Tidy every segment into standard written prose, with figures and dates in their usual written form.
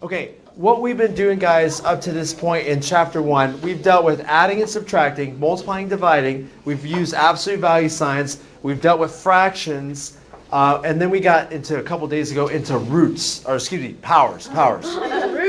Okay, what we've been doing, guys, up to this point in chapter 1, we've dealt with adding and subtracting, multiplying, dividing. We've used absolute value signs. We've dealt with fractions. And then we got into, a couple days ago, into powers.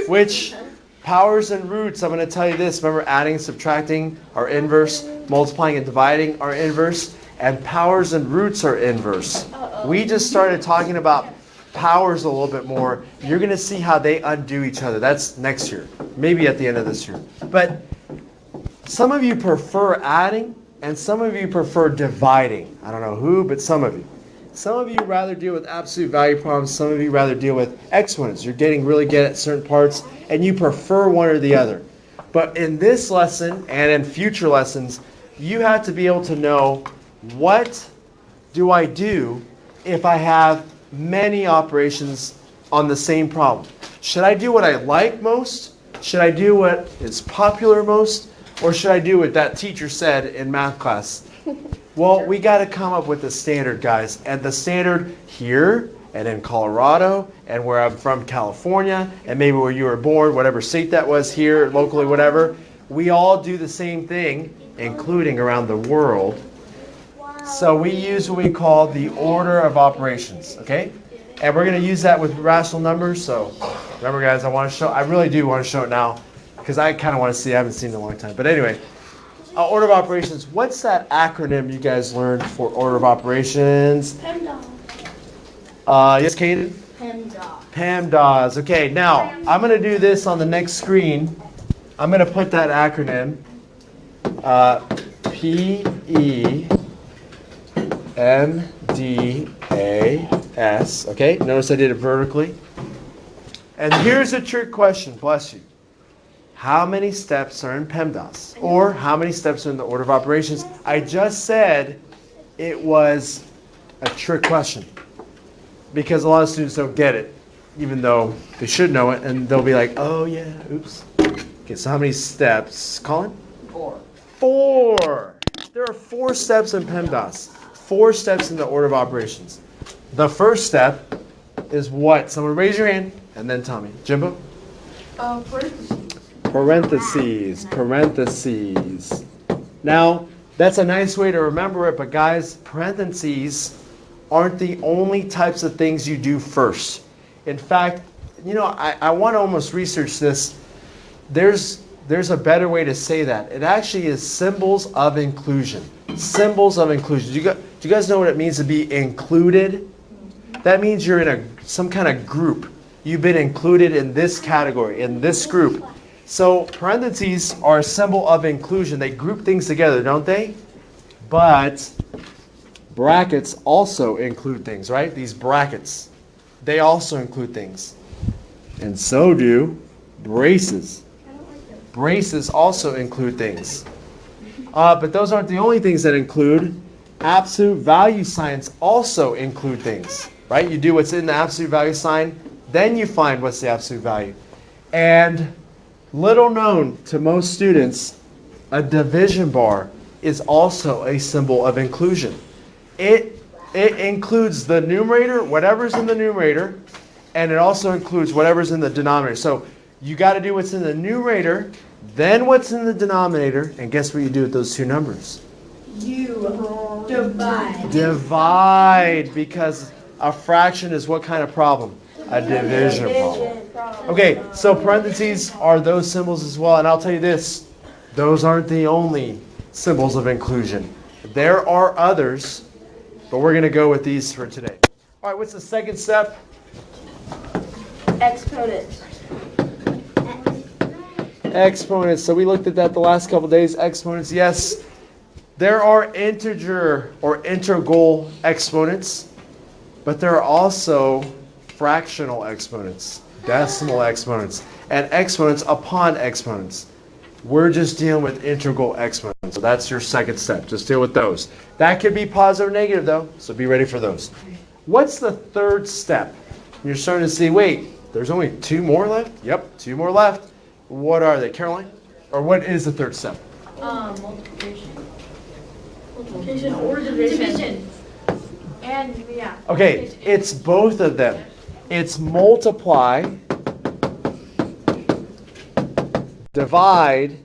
Which, powers and roots, I'm going to tell you this. Remember, adding and subtracting are inverse. Multiplying and dividing are inverse. And powers and roots are inverse. We just started talking about powers a little bit more. You're going to see how they undo each other. That's next year, maybe at the end of this year. But some of you prefer adding and some of you prefer dividing. I don't know who, but some of you. Some of you rather deal with absolute value problems. Some of you rather deal with exponents. You're getting really good at certain parts and you prefer one or the other. But in this lesson and in future lessons, you have to be able to know, what do I do if I have many operations on the same problem? Should I do what I like most? Should I do what is popular most? Or should I do what that teacher said in math class? Well, we got to come up with a standard, guys. And the standard here and in Colorado and where I'm from, California, and maybe where you were born, whatever state that was here, locally, whatever, we all do the same thing, including around the world. So we use what we call the order of operations, okay? And we're going to use that with rational numbers. So remember, guys, I really do want to show it now because I kind of want to see. I haven't seen it in a long time. But anyway, order of operations. What's that acronym you guys learned for order of operations? PEMDAS. Yes, Kaden? PEMDAS. PEMDAS. Okay, now I'm going to do this on the next screen. I'm going to put that acronym. PEMDAS. Okay, notice I did it vertically. And here's a trick question, bless you. How many steps are in PEMDAS? Or how many steps are in the order of operations? I just said it was a trick question because a lot of students don't get it, even though they should know it, and they'll be like, oh yeah, oops. Okay, so how many steps, Colin? 4. There are 4 steps in PEMDAS. 4 steps in the order of operations. The first step is what? Someone raise your hand and then tell me. Jimbo? Parentheses. Now, that's a nice way to remember it, but guys, parentheses aren't the only types of things you do first. In fact, I want to almost research this. There's a better way to say that. It actually is symbols of inclusion. Symbols of inclusion. Do you guys know what it means to be included? That means you're in some kind of group. You've been included in this category, in this group. So parentheses are a symbol of inclusion. They group things together, don't they? But brackets also include things, right? These brackets, they also include things. And so do braces. Braces also include things. But those aren't the only things that include. Absolute value signs also include things, right? You do what's in the absolute value sign, then you find what's the absolute value. And little known to most students, a division bar is also a symbol of inclusion. It includes the numerator, whatever's in the numerator, and it also includes whatever's in the denominator. So you got to do what's in the numerator, then what's in the denominator, and guess what you do with those 2 numbers? You divide. Divide, because a fraction is what kind of problem? A division problem. Okay, so parentheses are those symbols as well, and I'll tell you this, those aren't the only symbols of inclusion. There are others, but we're going to go with these for today. All right, what's the second step? Exponents. Exponents. So we looked at that the last couple days. Exponents, yes. There are integer or integral exponents, but there are also fractional exponents, decimal exponents, and exponents upon exponents. We're just dealing with integral exponents. So that's your second step. Just deal with those. That could be positive or negative, though, so be ready for those. What's the third step? You're starting to see, wait, there's only 2 more left? Yep, 2 more left. What are they, Caroline? Or what is the third step? Multiplication. Multiplication or division. And, yeah. Okay, it's both of them. It's multiply divide,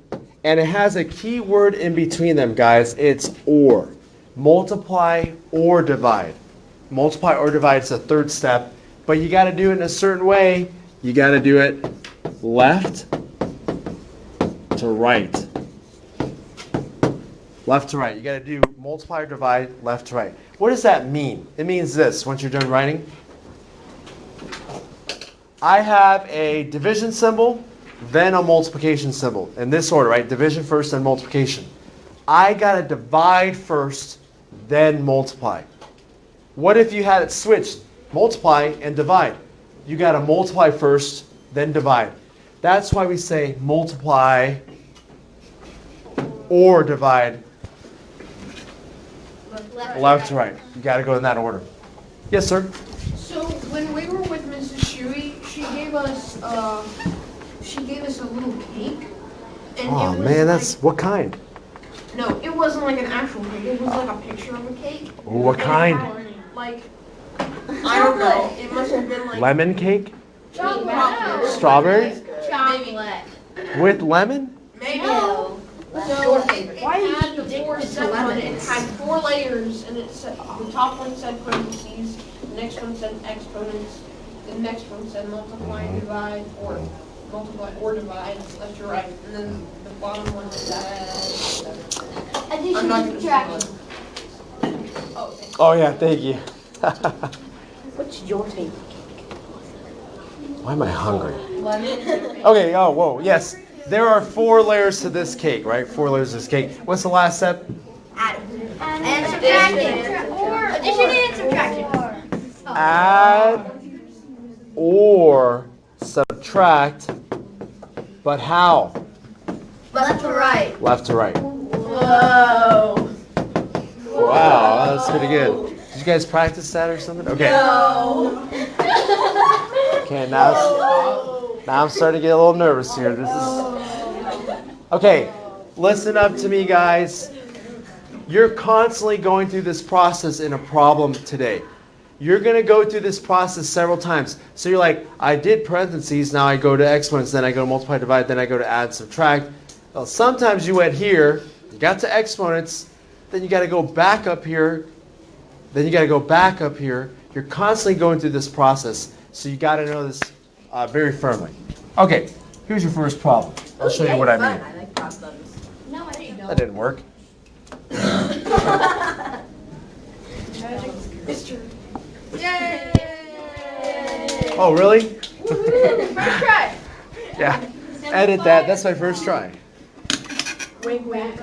and it has a key word in between them, guys. It's or. Multiply or divide. Multiply or divide is the third step, but you got to do it in a certain way. You got to do it left to right. Left to right. You got to do multiply or divide left to right. What does that mean? It means this. Once you're done writing, I have a division symbol, then a multiplication symbol. In this order, right? Division first, then multiplication. I got to divide first, then multiply. What if you had it switched? Multiply and divide. You got to multiply first, then divide. That's why we say multiply or divide left to right. You got to go in that order. Yes, sir? So when we were with Mrs. Shuey, she gave us a little cake. And Oh it was man, that's like, what kind? no, it wasn't like an actual cake. It was like a picture of a cake. Ooh, what And it kind? had, like, I don't know. It must have been like Lemon cake? chocolate. Strawberry? Chocolate. With lemon? Maybe. No. So it had the four steps on it. It had 4 layers, and it said the top one said parentheses, the next one said exponents, the next one said multiply and divide, or multiply or divide, left to right, and then the bottom one said. I'm not gonna spell it. Oh, okay. Oh yeah, thank you. What's your favorite? Why am I hungry? Lemon. Okay, oh, whoa, yes. There are 4 layers to this cake, right? 4 layers to this cake. What's the last step? And subtracting. Addition and subtraction. Add or subtract, but how? Left to right. Left to right. Whoa. Wow, that's pretty good. Did you guys practice that or something? Okay. No. Okay, now I'm starting to get a little nervous here. This is okay. Listen up to me, guys. You're constantly going through this process in a problem today. You're going to go through this process several times. So you're like, I did parentheses, now I go to exponents, then I go to multiply, divide, then I go to add, subtract. Well, sometimes you went here, you got to exponents, then you got to go back up here, then you got to go back up here. You're constantly going through this process. So you got to know this very firmly. Okay, here's your first problem. I'll show you what I mean. I like problems. No, I didn't know. That didn't work. Yay! Oh, really? First try. Yeah. Edit that. That's my first try. Wink, wink.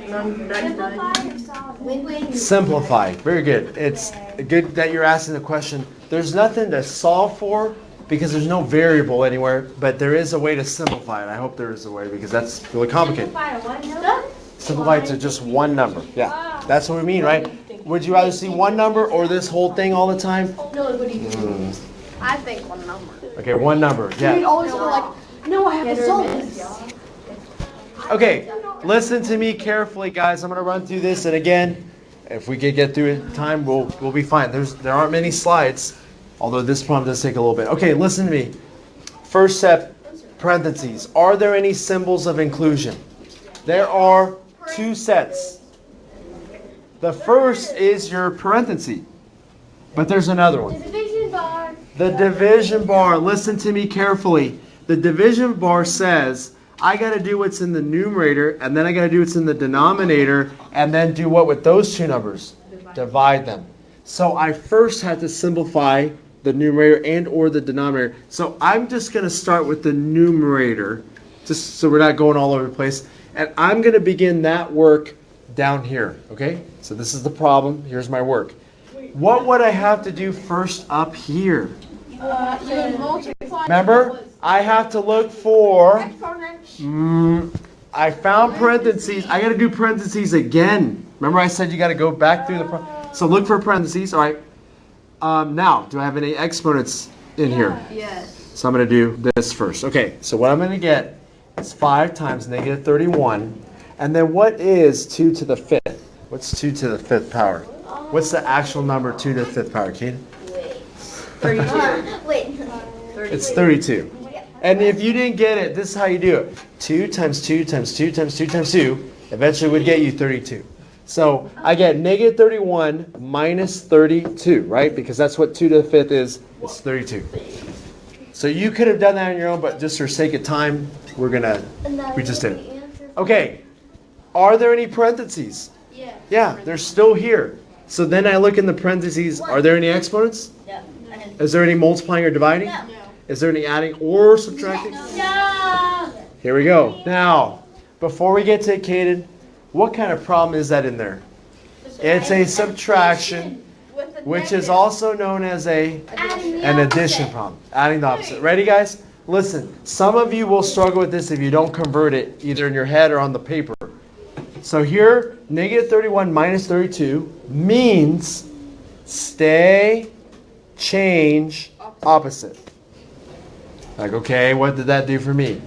Wink, wink. Simplify. Very good. It's good that you're asking the question. There's nothing to solve for because there's no variable anywhere, but there is a way to simplify it. I hope there is a way because that's really complicated. Simplify it to just one number. Yeah. That's what we mean, right? Would you rather see one number or this whole thing all the time? No, what do you do? I think one number. Okay, one number. You'd Yeah. always go like, no, I have to solve this. Okay, listen to me carefully, guys. I'm going to run through this, and again, if we could get through it in time, we'll be fine. There aren't many slides, although this problem does take a little bit. Okay, listen to me. First step, parentheses. Are there any symbols of inclusion? There are 2 sets. The first is your parenthesis, but there's another one. Division bar. The division bar. Listen to me carefully. The division bar says, I got to do what's in the numerator, and then I got to do what's in the denominator, and then do what with those 2 numbers? Divide them. So I first had to simplify the numerator and or the denominator. So I'm just going to start with the numerator, just so we're not going all over the place. And I'm going to begin that work down here, okay? So this is the problem. Here's my work. What would I have to do first up here? You multiply. Remember, I have to look for, I found parentheses. I got to do parentheses again. Remember I said you got to go back through the, so look for parentheses, all right. Now, do I have any exponents in here? Yes. So I'm going to do this first. Okay, so what I'm going to get is 5 times negative 31. And then what is 2 to the 5th? What's 2 to the 5th power? What's the actual number 2 to the 5th power, Kate? 32. Wait. It's 32. And if you didn't get it, this is how you do it. 2 times 2 times 2 times 2 times 2 eventually would get you 32. So I get negative 31 minus 32, right? Because that's what 2 to the 5th is. It's 32. So you could have done that on your own, but just for sake of time, we just did it. Okay. Are there any parentheses? Yeah. Yeah, they're still here. So then I look in the parentheses. Are there any exponents? No. Is there any multiplying or dividing? No. Is there any adding or subtracting? No. Here we go. Now, before we get to it, Caden, what kind of problem is that in there? It's a subtraction, which is also known as an addition problem. Adding the opposite. Ready, guys? Listen, some of you will struggle with this if you don't convert it either in your head or on the paper. So here, negative 31 minus 32 means stay, change, opposite. Like, okay, what did that do for me?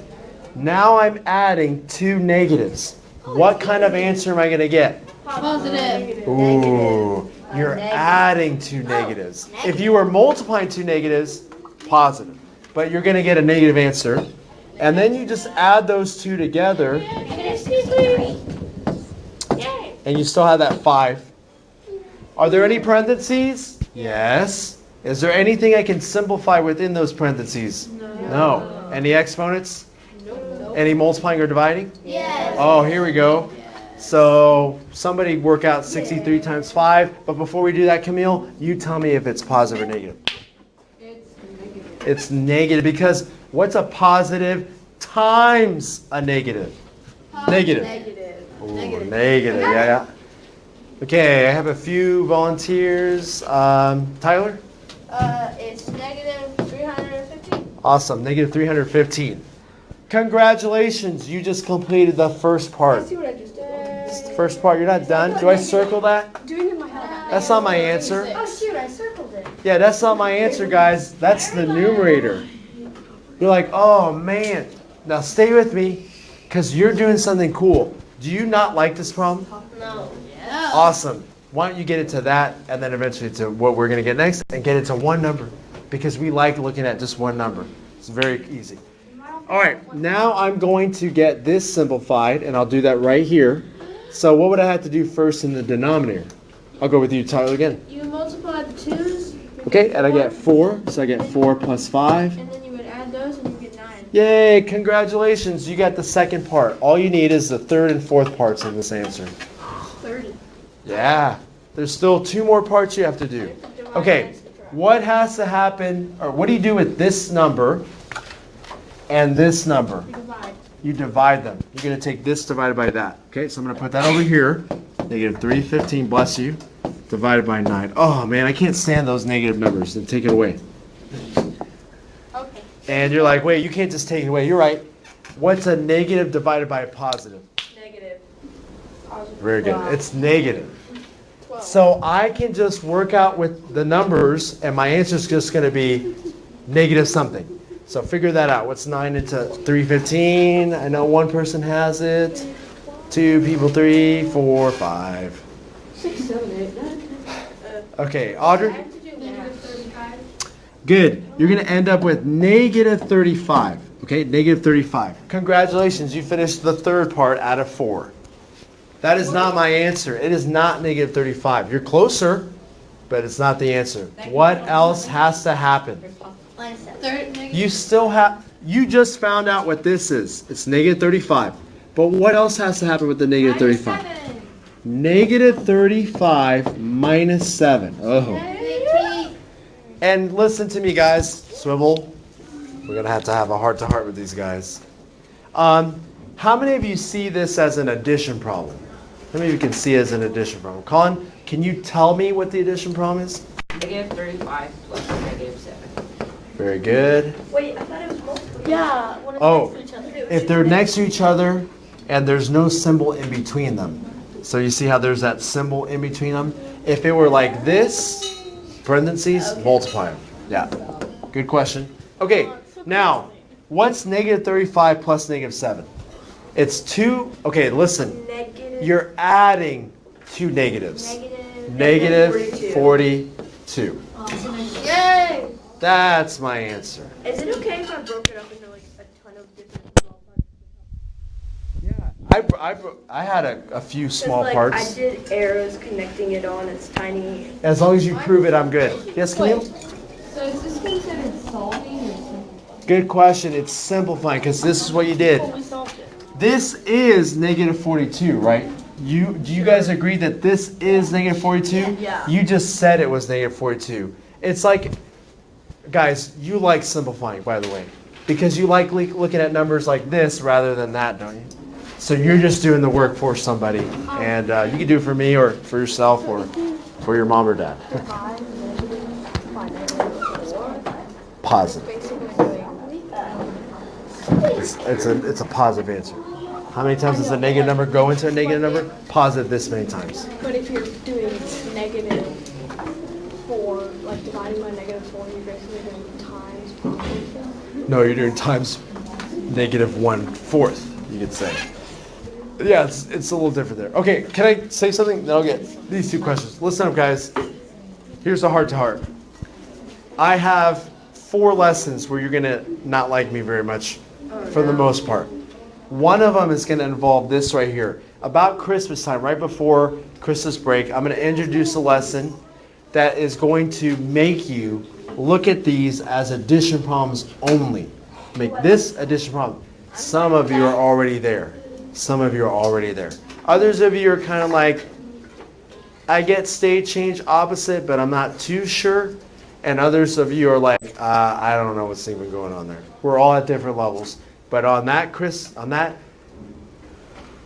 Now I'm adding 2 negatives. What kind of answer am I going to get? Positive. Ooh, you're adding 2 negatives. If you were multiplying 2 negatives, positive. But you're going to get a negative answer. And then you just add those 2 together. And you still have that 5. Are there any parentheses? Yes. Is there anything I can simplify within those parentheses? No. Any exponents? Nope. Any multiplying or dividing? Yes. Oh, here we go. So somebody work out 63 times 5. But before we do that, Camille, you tell me if it's positive or negative. It's negative because what's a positive times a negative? Negative. Ooh, negative. Yeah. Okay, I have a few volunteers. Tyler? It's negative 315. Awesome, negative 315. Congratulations, you just completed the first part. See what I just did? It's the first part, you're not done. Do I circle that? Doing it in my head. That's not my answer. Oh shoot, I circled it. Yeah, that's not my answer, guys. That's the numerator. You're like, oh man. Now stay with me, because you're doing something cool. Do you not like this problem? No. Awesome. Why don't you get it to that, and then eventually to what we're going to get next, and get it to one number, because we like looking at just one number. It's very easy. All right, now I'm going to get this simplified, and I'll do that right here. So what would I have to do first in the denominator? I'll go with you, Tyler, again. You multiply the 2's. Okay, and I get 4, so I get 4 plus 5. And then you would add those and you get 9. Yay, congratulations, you got the second part. All you need is the third and fourth parts of this answer. 30. Yeah, there's still 2 more parts you have to do. Okay, what has to happen, or what do you do with this number and this number? You divide. You divide them. You're going to take this divided by that. Okay, so I'm going to put that over here. Negative 315, bless you, divided by 9. Oh man, I can't stand those negative numbers. Then take it away. Okay. And you're like, wait, you can't just take it away. You're right. What's a negative divided by a positive? Negative. Very good. It's negative. 12. So I can just work out with the numbers, and my answer is just going to be negative something. So figure that out. What's 9 into 315? I know one person has it. 2 people, 3, 4, 5. 6, 7, 8, 9, 10. Okay, I Audrey? have to do negative 35. Good. You're going to end up with negative 35. Okay, negative 35. Congratulations, you finished the third part out of 4. That is not my answer. It is not negative 35. You're closer, but it's not the answer. What else has to happen? Minus 7. You still have, you just found out what this is. It's negative 35. But what else has to happen with the negative 35? Negative 35 minus 7. Oh. 18. And listen to me, guys. Swivl. We're going to have a heart-to-heart with these guys. How many of you see this as an addition problem? How many of you can see it as an addition problem? Colin, can you tell me what the addition problem is? Negative 35 plus negative 7. Very good. Wait, I thought it was multiple. Yeah. When it's Oh, next to each other. if they're next to each other and there's no symbol in between them. So you see how there's that symbol in between them? If it were like this, parentheses, multiply them. Yeah. Good question. Okay, now, what's negative 35 plus negative 7? It's 2. Okay, listen. Negative. You're adding 2 negatives. Negative 42. Yay! That's my answer. Is it okay if I broke it up into like I had a few small like, parts. I did arrows connecting it on. It's tiny. As long as you prove it, I'm good. Yes, Camille? So is this considered solving or simplifying? Good question. It's simplifying because this is what you did. Well, we solved it. This is negative 42, right? Do you guys agree that this is negative 42? Yeah. You just said it was negative 42. It's like, guys, you like simplifying, by the way, because you like looking at numbers like this rather than that, don't you? So you're just doing the work for somebody, and you can do it for me or for yourself or for your mom or dad. Positive. It's a positive answer. How many times does a negative number go into a negative number? Positive this many times. But if you're doing negative 4, like dividing by negative 4, you're basically doing times probably. No, you're doing times negative 1/4, you could say. Yeah, it's a little different there. Okay, can I say something? Then I'll get these 2 questions. Listen up, guys. Here's the heart-to-heart. I have 4 lessons where you're going to not like me very much for the most part. One of them is going to involve this right here. About Christmas time, right before Christmas break, I'm going to introduce a lesson that is going to make you look at these as addition problems only. Make this addition problem. Some of you are already there. Some of you are already there. Others of you are kind of like, I get state change opposite, but I'm not too sure. And others of you are like, I don't know what's even going on there. We're all at different levels. But on that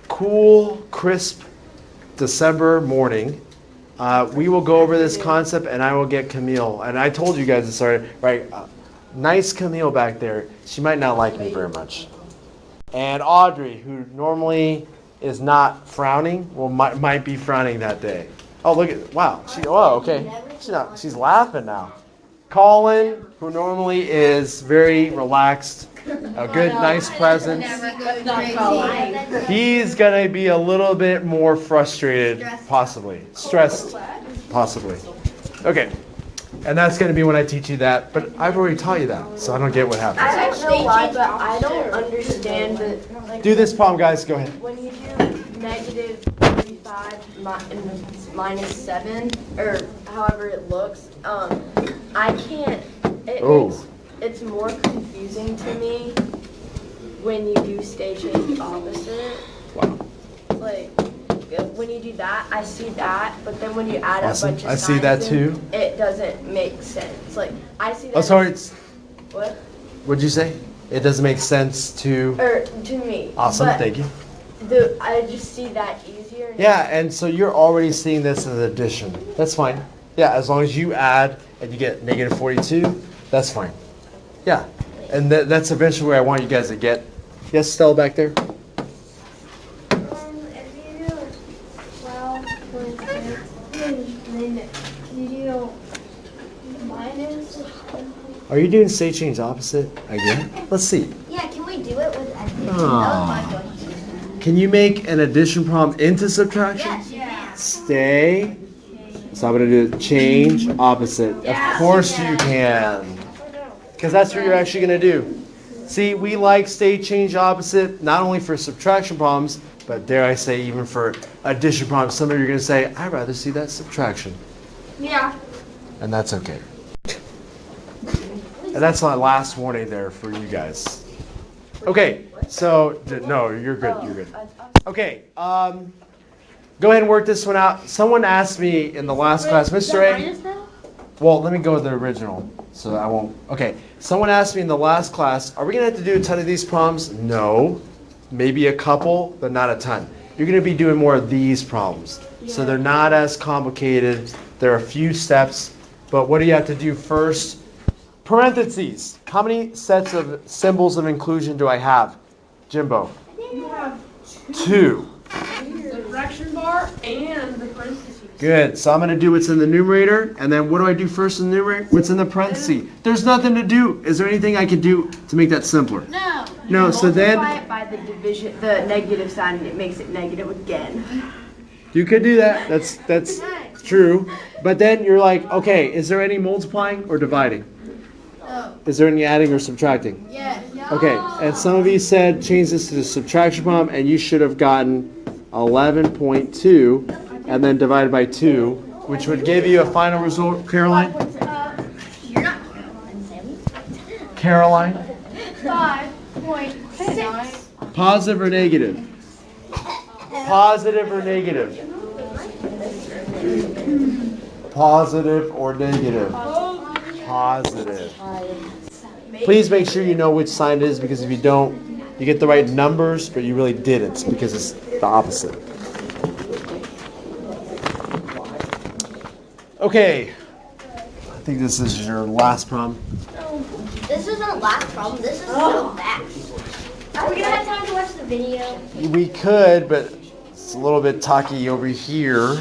cool, crisp December morning, we will go over this concept, and I will get Camille. And I told you guys this already, right? Nice Camille back there. She might not like me very much. And Audrey, who normally is not frowning, might be frowning that day. Oh, look at, wow. Okay. She's laughing now. Colin, who normally is very relaxed, a good, nice presence. He's going to be a little bit more frustrated, possibly. Stressed, possibly. Okay. And that's going to be when I teach you that. But I've already taught you that, so I don't get what happens. I don't know why, but I don't understand the. Like, Do this problem, guys. Go ahead. when you do negative 35 minus 7, or however it looks, I can't. It's more confusing to me when you do stage change opposite. Wow. Like, when you do that, I see that, but then when you add Awesome. a bunch of I see that signs too. in, it doesn't make sense. Like, I see that. Oh, sorry. What? What'd you say? It doesn't make sense to. Or to me. Awesome. But Thank you. I just see that easier. Yeah, and so you're already seeing this as addition. That's fine. Yeah, as long as you add and you get negative 42, that's fine. Yeah, and that's eventually where I want you guys to get. Yes, Stella back there? If you do 12, for instance, then you do minus. Are you doing state change opposite again? Let's see. Yeah, can we do it with addition? Aw. That was my question. Can you make an addition problem into subtraction? Yes, you can. Stay. So I'm going to do change opposite. Of course you can. Because that's what you're actually going to do. See, we like state change opposite, not only for subtraction problems, but dare I say even for addition problems. Some of you are going to say, I'd rather see that subtraction. Yeah. And that's okay. And that's my last warning there for you guys. Okay, so, no, you're good, you're good. Okay, go ahead and work this one out. Someone asked me in the last class, Mr. A. Well, let me go with the original, so I won't. Okay, someone asked me in the last class, are we going to have to do a ton of these problems? No, maybe a couple, but not a ton. You're going to be doing more of these problems. So they're not as complicated. There are a few steps, but what do you have to do first? Parentheses. How many sets of symbols of inclusion do I have? Jimbo? You have 2. the fraction bar and the parentheses. Good. So I'm going to do what's in the numerator, and then what do I do first in the numerator? What's in the parentheses? There's nothing to do. Is there anything I can do to make that simpler? No. No, so then Multiply it by the division, the negative sign, and it makes it negative again. you could do that. That's true. But then you're like, okay, is there any multiplying or dividing? Is there any adding or subtracting? Yes. Okay, and some of you said change this to the subtraction problem, and you should have gotten 11.2 and then divided by 2, which would give you a final result, Caroline? You're not Caroline? 5.6. Positive or negative? Positive or negative? Positive or negative? Positive. Please make sure you know which sign it is, because if you don't, you get the right numbers, but you really didn't, because it's the opposite. Okay. I think this is your last problem. This isn't the last problem. This is so fast. Are we gonna have time to watch the video? We could, but it's a little bit talky over here,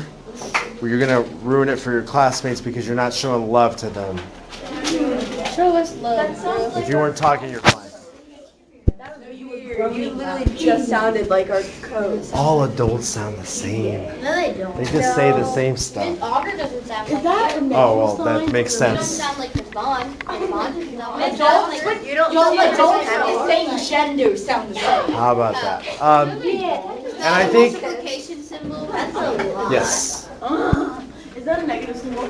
where you're going to ruin it for your classmates because you're not showing love to them. Show us love. If you weren't talking, you're fine. You literally just sounded like our coach. All adults sound the same. No, they don't. They just say the same stuff. Auger doesn't sound like that you. Oh, well, that makes It doesn't sense. sound like Devon. Devon? No, it Adults? sounds like You don't Adults have the same gender sound the same. How about that? And I think, multiplication symbol. That's a lot. yes. Is that a negative symbol?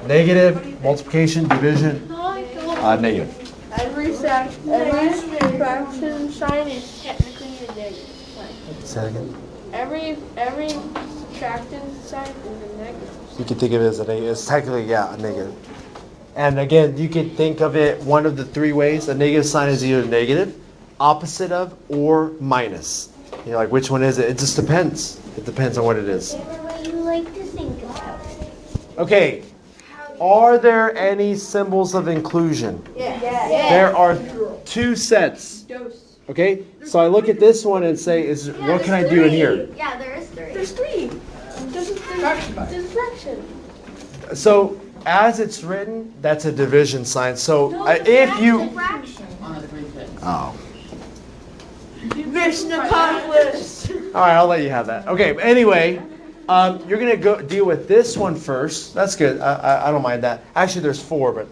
Negative, multiplication, division, negative. Every subtraction sign is technically a negative sign. Say that again. Every subtraction sign is a negative. You can think of it as a negative. It's technically, yeah, a negative. And again, you can think of it one of the three ways. A negative sign is either negative, opposite of, or minus. You know, like which one is it? It just depends. It depends on what it is. Whatever way you like to think about it. Okay. Are there any symbols of inclusion? There are two sets. Okay? So I look at this one and say, what can I do in here? Yeah, there is 3. There's 3. There's fraction. So as it's written, that's a division sign. So if you... Fraction. Oh. Mission accomplished. All right, I'll let you have that. Okay, but anyway, you're going to go deal with this one first. That's good. I don't mind that. Actually, there's 4, but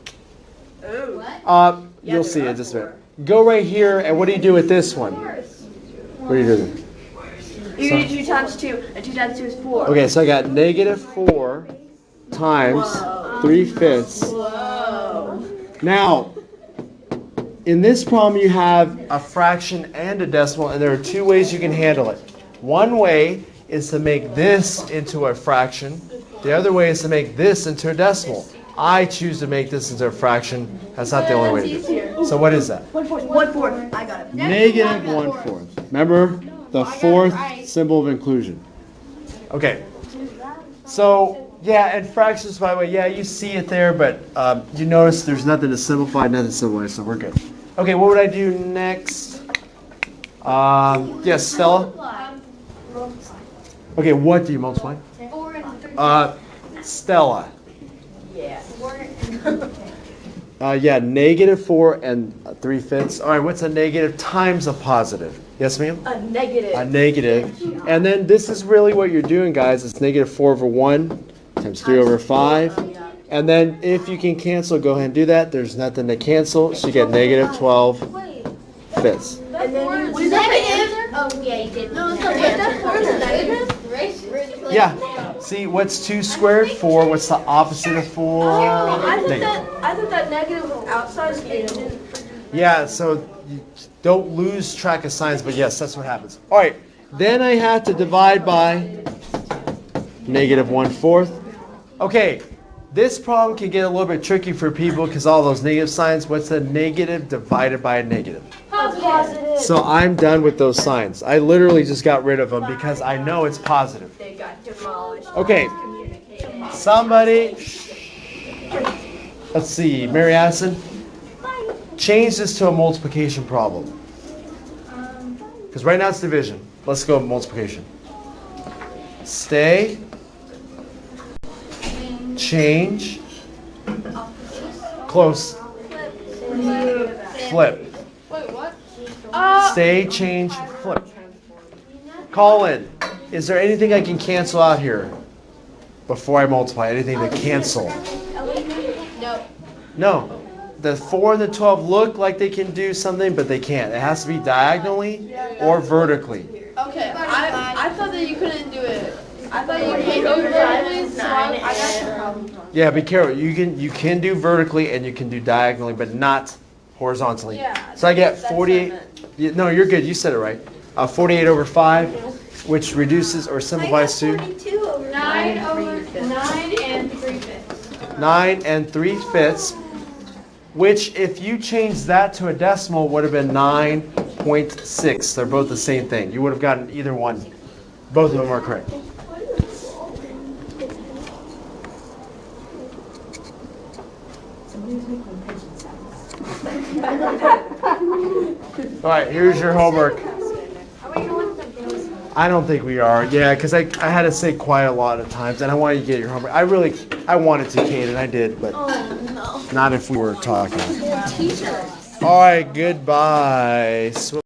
you'll see it just a bit. Go right here, and what do you do with this one? What do you do? You do 2 times 2, and 2 times 2 is 4. Okay, so I got negative 4 times 3/5. Now, in this problem, you have a fraction and a decimal, and there are 2 ways you can handle it. One way is to make this into a fraction. The other way is to make this into a decimal. I choose to make this into a fraction. That's not the only way to do it. So what is that? 1/4. I got it. Negative 1/4. Remember the 4th symbol of inclusion. Okay. So, yeah, and fractions, by the way, yeah, you see it there, but you notice there's nothing to simplify, nothing to simplify, so we're good. Okay, what would I do next? Yes, Stella? Okay, what do you multiply? 4 and 3. Stella. Yeah. Yeah, negative 4 and 3/5. All right, what's a negative times a positive? Yes, ma'am? A negative. A negative. And then this is really what you're doing, guys. It's negative 4 over 1 times 3 over 5. And then if you can cancel, go ahead and do that. There's nothing to cancel, so you get negative 12 fifths. And then you Was that negative? Oh, yeah, you did. No, Yeah. See, what's 2 squared? 4. What's the opposite of 4? Negative. I thought that negative was outside of the Yeah, so you don't lose track of signs, but yes, that's what happens. All right, then I have to divide by negative 1/4. Okay, this problem can get a little bit tricky for people because all those negative signs. What's a negative divided by a negative? Positive. So I'm done with those signs. I literally just got rid of them because I know it's positive. They got demolished. Okay, somebody, let's see, Mary Addison, change this to a multiplication problem. Because right now it's division. Let's go multiplication. Stay. Change. Close. Flip. Wait, what? Stay, change, flip. Colin, is there anything I can cancel out here before I multiply? Anything to cancel? No. No. the 4 and the 12 look like they can do something, but they can't. It has to be diagonally or vertically. Okay, I thought that you couldn't do it. I thought you Eight can't do over it five vertically, is so nine, I got the and- problem. Yeah, be careful. You can do vertically and you can do diagonally, but not horizontally. Yeah, So I get that's what I 48. meant. No, you're good. You said it right. 48 over 5, which reduces or simplifies to 42 over 9 over 9 and 3/5. 9 and 3/5, which if you change that to a decimal would have been 9.6. They're both the same thing. You would have gotten either one. Both of them are correct. All right, here's your homework. I don't think we are. Yeah, because I had to say quiet a lot of times, and I wanted you to get your homework. I wanted to, Kate, and I did, but not if we were talking. All right, goodbye.